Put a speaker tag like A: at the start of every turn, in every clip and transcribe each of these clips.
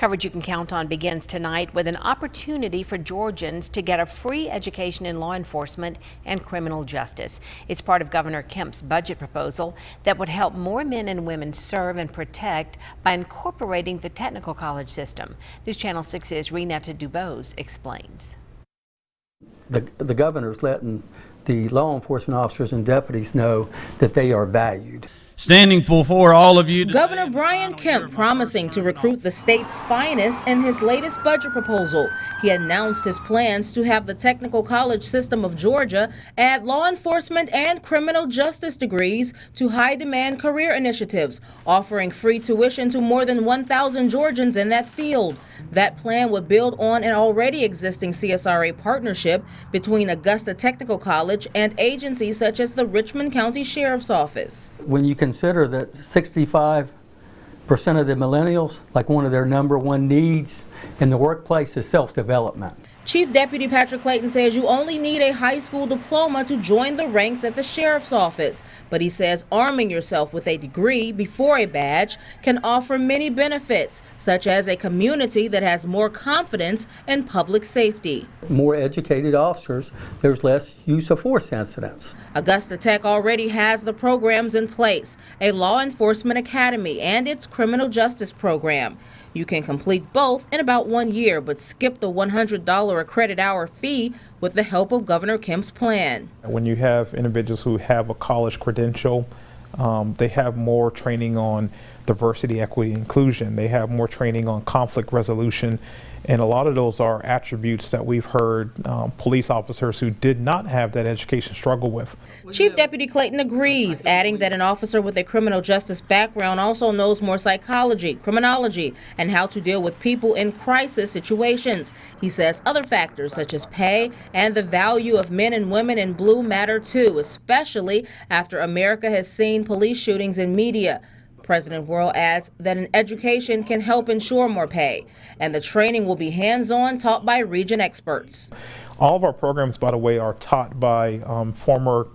A: Coverage you can count on begins tonight with an opportunity for Georgians to get a free education in law enforcement and criminal justice. It's part of Governor Kemp's budget proposal that would help more men and women serve and protect by incorporating the technical college system. News Channel 6's Renetta Dubose explains.
B: The governor's letting the law enforcement officers and deputies know that they are valued.
C: Standing for all of you.
D: Governor Brian Kemp promising to recruit the state's finest in his latest budget proposal. He announced his plans to have the technical college system of Georgia add law enforcement and criminal justice degrees to high-demand career initiatives, offering free tuition to more than 1,000 Georgians in that field. That plan would build on an already existing CSRA partnership between Augusta Technical College and agencies such as the Richmond County Sheriff's Office.
B: When you consider that 65% of the millennials, like one of their #1 needs in the workplace is self-development.
D: Chief Deputy Patrick Clayton says you only need a high school diploma to join the ranks at the Sheriff's Office. But he says arming yourself with a degree before a badge can offer many benefits, such as a community that has more confidence in public safety.
B: More educated officers, there's less use of force incidents.
D: Augusta Tech already has the programs in place, a law enforcement academy and its criminal justice program. You can complete both in about 1 year, but skip the $100 a credit hour fee with the help of Governor Kemp's plan.
E: When you have individuals who have a college credential, they have more training on diversity, equity, inclusion. They have more training on conflict resolution. And a lot of those are attributes that we've heard police officers who did not have that education struggle with.
D: Chief Deputy Clayton agrees, adding that an officer with a criminal justice background also knows more psychology, criminology, and how to deal with people in crisis situations. He says other factors such as pay and the value of men and women in blue matter too, especially after America has seen police shootings in media. President Worrell adds that an education can help ensure more pay, and the training will be hands-on, taught by region experts.
E: All of our programs, by the way, are taught by former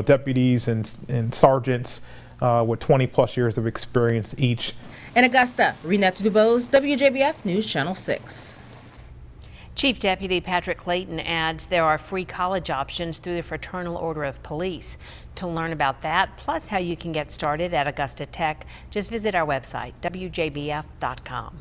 E: deputies and sergeants with 20+ years of experience each.
D: In Augusta, Renetta Dubose, WJBF News Channel 6.
A: Chief Deputy Patrick Clayton adds there are free college options through the Fraternal Order of Police. To learn about that, plus how you can get started at Augusta Tech, just visit our website, WJBF.com.